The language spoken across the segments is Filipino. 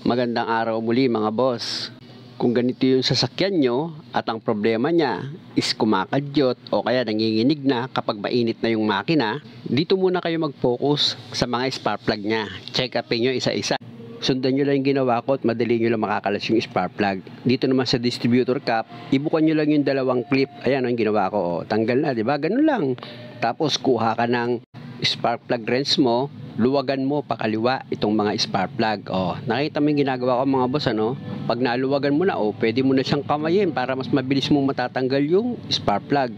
Magandang araw muli mga boss. Kung ganito yung sasakyan nyo at ang problema niya is kumakadyot o kaya nanginginig na kapag mainit na yung makina, dito muna kayo mag-focus sa mga spark plug niya. Check upin nyo isa-isa. Sundan nyo lang yung ginawa ko at madali nyo lang makakalas yung spark plug. Dito naman sa distributor cap, ibukan nyo lang yung dalawang clip. Ayan yung ginawa ko. O, tanggal na, diba? Ganun lang. Tapos kuha ka ng spark plug wrench mo, luwagan mo pakaliwa itong mga spark plug. O, nakita mo yung ginagawa ko mga boss, ano? Pag naluwagan mo na, pwede mo na siyang kamayin para mas mabilis mong matatanggal yung spark plug.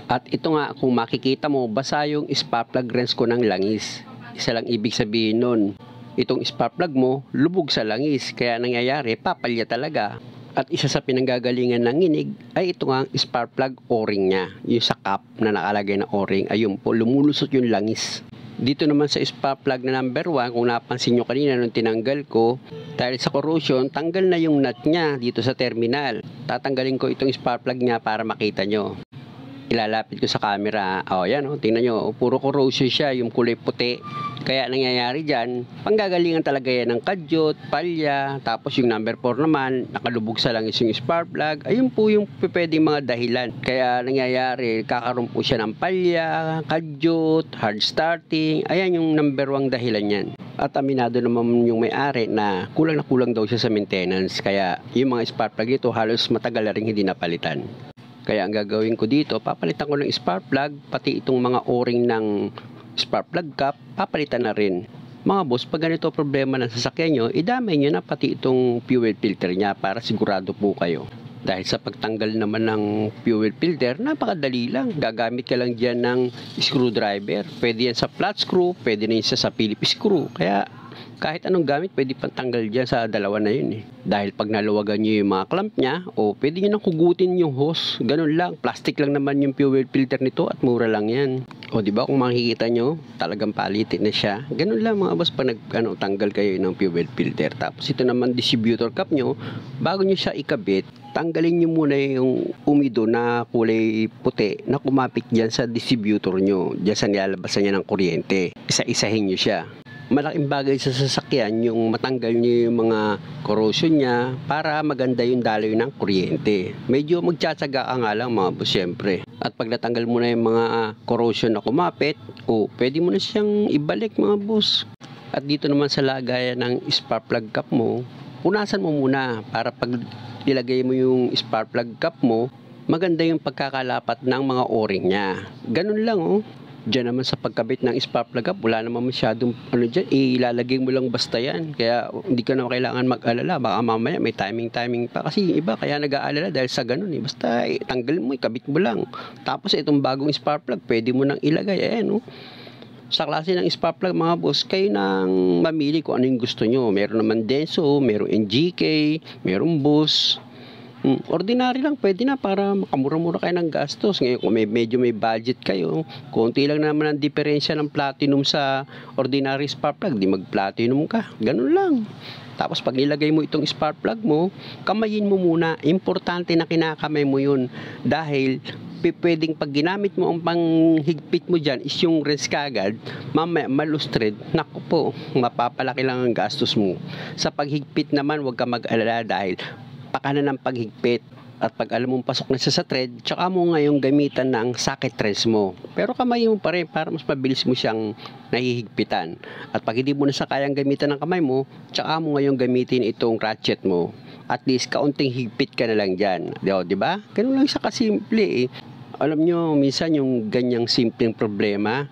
At ito nga, kung makikita mo, basa yung spark plug wrench ko ng langis. Isa lang ibig sabihin nun. Itong spark plug mo, lubog sa langis. Kaya nangyayari, papalya talaga. At isa sa pinanggagalingan ng nginig ay ito nga spark plug o-ring niya. Yung sa cap na nakalagay na o-ring, ayun po, lumulusot yung langis. Dito naman sa spark plug na number 1, kung napansin nyo kanina nung tinanggal ko, dahil sa corrosion, tanggal na yung nut niya dito sa terminal. Tatanggalin ko itong spark plug niya para makita nyo. Ilalapit ko sa camera. Yan tingnan nyo, puro corrosion siya, yung kulay puti. Kaya nangyayari dyan, panggagalingan talaga yan ng kadyot, palya, tapos yung number 4 naman, nakalubog sa langis yung spark plug. Ayun po yung pwedeng mga dahilan. Kaya nangyayari, kakaroon po siya ng palya, kadyot, hard starting. Ayan yung number 1 dahilan yan. At aminado naman yung may-ari na kulang daw siya sa maintenance. Kaya yung mga spark plug ito halos matagal na rin hindi napalitan. Kaya ang gagawin ko dito, papalitan ko ng spark plug, pati itong mga o-ring ng spark plug cap, papalitan na rin. Mga boss, pag ganito problema ng sasakyan nyo, idamay nyo na pati itong fuel filter nya para sigurado po kayo. Dahil sa pagtanggal naman ng fuel filter, napakadali lang. Gagamit ka lang dyan ng screwdriver. Pwede yan sa flat screw, pwede na yan sa Phillips screw. Kaya kahit anong gamit, pwede pang tanggal dyan sa dalawa na yun . Dahil pag naluwagan nyo yung mga clamp nya, pwede nyo nang kugutin yung hose. Ganun lang. Plastic lang naman yung fuel filter nito at mura lang yan. Diba kung makikita nyo, talagang palitin na siya. Ganun lang mga boss pag tanggal kayo ng fuel filter. Tapos ito naman distributor cap nyo, bago nyo siya ikabit, tanggalin nyo muna yung umido na kulay puti na kumapit dyan sa distributor nyo. Dyan sa nilalabasan niya ng kuryente. Isa-isahin nyo siya. Malaking bagay sa sasakyan yung matanggal nyo yung mga corrosion niya para maganda yung daloy ng kuryente. Medyo magtsatsaga ka nga lang mga boss syempre. At pag natanggal mo na yung mga corrosion na kumapit, pwede mo na siyang ibalik mga boss. At dito naman sa lagayan ng spark plug cap mo, punasan mo muna para pag ilagay mo yung spark plug cap mo, maganda yung pagkakalapat ng mga o-ring niya. Ganun lang Diyan naman sa pagkabit ng spark plug up, wala naman masyadong dyan, ilalagay mo lang basta yan. Kaya hindi ka na kailangan mag-alala, baka mamaya may timing pa. Kasi iba kaya nag-aalala dahil sa ganun Basta tanggal mo, ikabit mo lang. Tapos itong bagong spark plug, pwede mo nang ilagay. Sa klase ng spark plug mga boss, kayo nang mamili kung ano yung gusto nyo. Meron naman Denso, meron NGK, meron Bus. Ordinary lang, pwede na para makamura-mura kayo ng gastos. Ngayon, kung medyo may budget kayo, konti lang naman ang diferensya ng platinum sa ordinary spark plug, di mag-platinum ka. Ganun lang. Tapos pag nilagay mo itong spark plug mo, kamayin mo muna. Importante na kinakamay mo yun. Dahil pwedeng pag ginamit mo ang panghigpit mo dyan is yung wrench kagad, mamaya malustred, naku po, mapapalaki lang ang gastos mo. Sa paghigpit naman, huwag ka mag-alala dahil pakanan ng paghigpit. At pag alam mong pasok na sa thread, tsaka mo ngayong gamitan ng socket threads mo. Pero kamay mo pa rin para mas mabilis mo siyang nahihigpitan. At pag hindi mo na sa kayang gamitan ng kamay mo, tsaka mo ngayong gamitin itong ratchet mo. At least kaunting higpit ka na lang dyan. Diba? Ganun lang siya kasimple Alam nyo, minsan yung ganyang simpleng problema,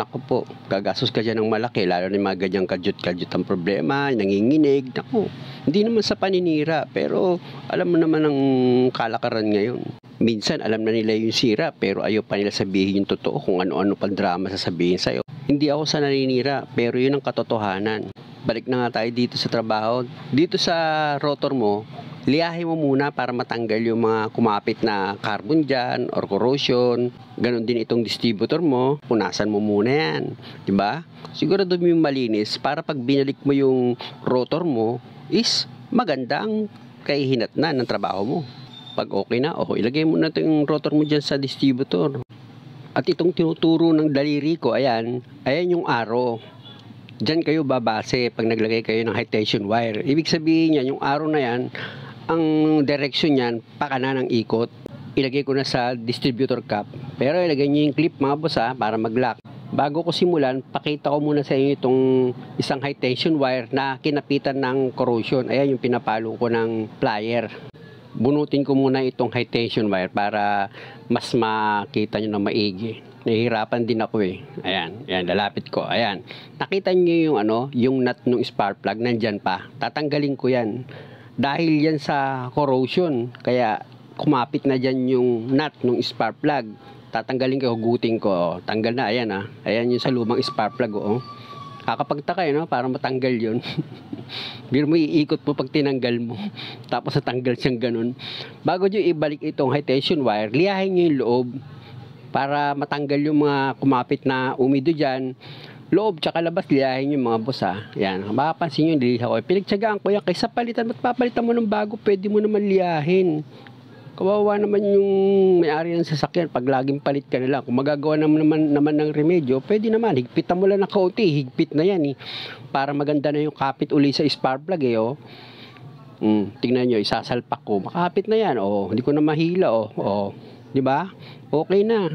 naku po, gagastos ka dyan ng malaki, lalo na yung mga ganyang kadyot-kadyot ang problema, nanginginig, naku. Hindi naman sa paninira, pero alam mo naman ang kalakaran ngayon. Minsan alam na nila yung sira, pero ayaw pa nila sabihin yung totoo kung ano-ano pang drama sasabihin sa'yo. Hindi ako sa naninira, pero yun ang katotohanan. Balik na nga tayo dito sa trabaho. Dito sa rotor mo, liyahin mo muna para matanggal yung mga kumapit na carbon dyan or corrosion. Ganon din itong distributor mo, punasan mo muna yan. Diba? Sigurado mo yung malinis para pag binalik mo yung rotor mo, is maganda ang kahihinatnan ng trabaho mo. Pag okay na, ilagay mo na yung rotor mo dyan sa distributor. At itong tinuturo ng daliri ko, ayan yung arrow. Diyan kayo babase pag naglagay kayo ng high tension wire. Ibig sabihin niyan, yung arrow na yan, ang direction niyan, pakanan ang ikot. Ilagay ko na sa distributor cap. Pero ilagay niyo yung clip mga boss para mag-lock. Bago ko simulan, pakita ko muna sa inyo itong isang high tension wire na kinapitan ng corrosion. Ayan yung pinapalo ko ng plier. Bunutin ko muna itong high tension wire para mas makita nyo na maigi. Nahihirapan din ako Ayan, lalapit ko. Ayan. Nakita nyo yung nut ng spark plug, nandyan pa. Tatanggalin ko yan. Dahil yan sa corrosion, kaya kumapit na dyan yung nut ng spark plug. Tatanggalin ko, hugutin ko. Tanggal na, ayan Ayan yung sa lumang spark plug Kakapagtaka para matanggal yun. Biro mo iikot mo pag tinanggal mo. Tapos natanggal siyang ganun. Bago nyo ibalik itong high tension wire, liyahin nyo yung loob para matanggal yung mga kumapit na umido dyan. Loob tsaka labas, liyahin yung mga boss Yan, mapapansin nyo, niliha ko. Pinagtsagaan ko yan, kaysa palitan, ba't papalitan mo ng bago, pwede mo naman liyahin. Kawawa naman yung may-ari ng sasakyan pag laging palit ka nila. Kung magagawa naman ng remedyo, pwede naman. Higpitan mo lang ng kaunti. Higpit na yan para maganda na yung kapit uli sa spark plug tingnan nyo, isasalpak ko. Makapit na yan. Hindi ko na mahila di ba? Okay na.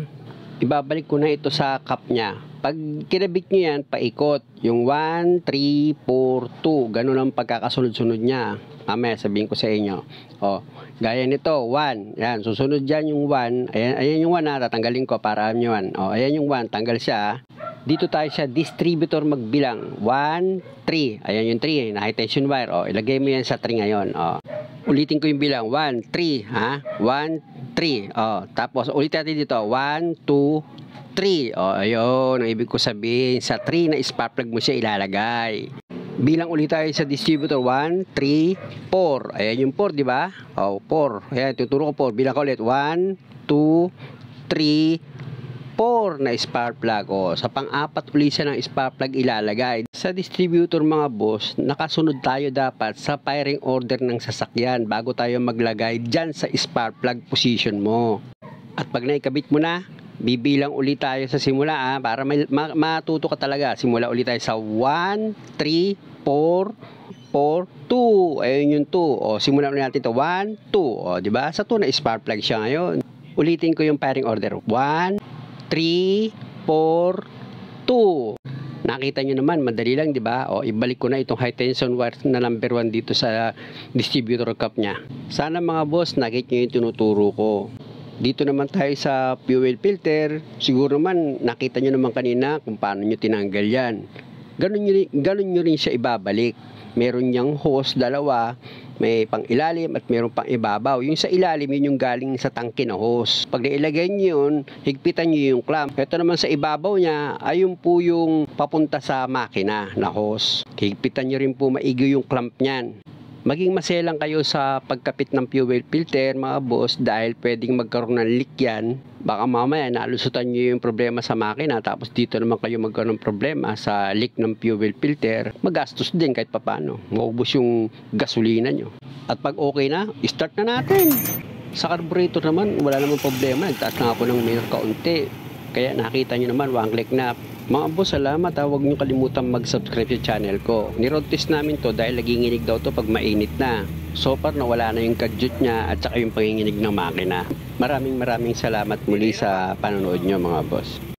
Ibabalik ko na ito sa cap niya. Pag kinabit nyo yan, paikot. Yung 1, 3, 4, 2. Ganun ang pagkakasunod-sunod niya. Mamaya sabihin ko sa inyo. Gaya nito, 1. Yan, susunod dyan yung 1. Ayan yung 1 tatanggalin ko para alam nyo 1. Ayan yung 1, tanggal siya. Dito tayo sa distributor magbilang. 1, 3. Ayan yung 3, na high tension wire. Ilagay mo yan sa 3 ngayon. Ulitin ko yung bilang. 1, 3. 1, 3. Tapos ulit natin dito. 1, 2, 3. Ayun. Ang ibig ko sabihin, sa 3 na spark plug mo siya ilalagay. Bilang ulit tayo sa distributor. 1, 3, 4. Ayan yung 4, di ba? 4. Ayan, tuturo ko 4. Bilang ko ulit. 1, 2, 3, 4 na spark plug. Sa pang-apat ulit siya ng spark plug ilalagay. Sa distributor mga boss, nakasunod tayo dapat sa firing order ng sasakyan bago tayo maglagay dyan sa spark plug position mo. At pag naikabit mo na, bibilang ulit tayo sa simula para matuto ka talaga. Simula ulit tayo sa 1, 3, 4, 4, 2. Ayun yung 2. Simulan ulit natin ito. 1, 2. Diba? Sa 2 na spark plug siya ngayon. Ulitin ko yung firing order. 1, 3, 4, 2. Nakita nyo naman, madali lang, di ba? Ibalik ko na itong high tension wire na number 1 dito sa distributor cap niya. Sana mga boss, nakita nyo yung tinuturo ko. Dito naman tayo sa fuel filter. Siguro naman, nakita nyo naman kanina kung paano nyo tinanggal yan. Ganun nyo rin siya ibabalik. Meron niyang hose, dalawa. May pang ilalim at meron pang ibabaw. Yung sa ilalim, yun yung galing sa tangke na hose. Pag nailagay nyo yun, higpitan nyo yung clamp. Ito naman sa ibabaw niya, ayun po yung papunta sa makina na hose. Higpitan nyo rin po maigi yung clamp niyan. Maging maselang kayo sa pagkapit ng fuel filter mga boss dahil pwedeng magkaroon ng leak yan. Baka mamaya nalusutan nyo yung problema sa makina tapos dito naman kayo magkaroon ng problema sa leak ng fuel filter. Magastos din kahit papano. Maubos yung gasolina nyo. At pag okay na, start na natin. Sa carburetor naman, wala namang problema. Nagtaas na ako ng minor kaunti. Kaya nakita nyo naman, one click na. Mga boss, salamat huwag nyo kalimutan mag-subscribe sa channel ko. Ni-road test namin to dahil naginginig daw to pag mainit na. So far nawala na yung kadyut niya at saka yung panginginig ng makina. Maraming salamat muli sa panonood nyo mga boss.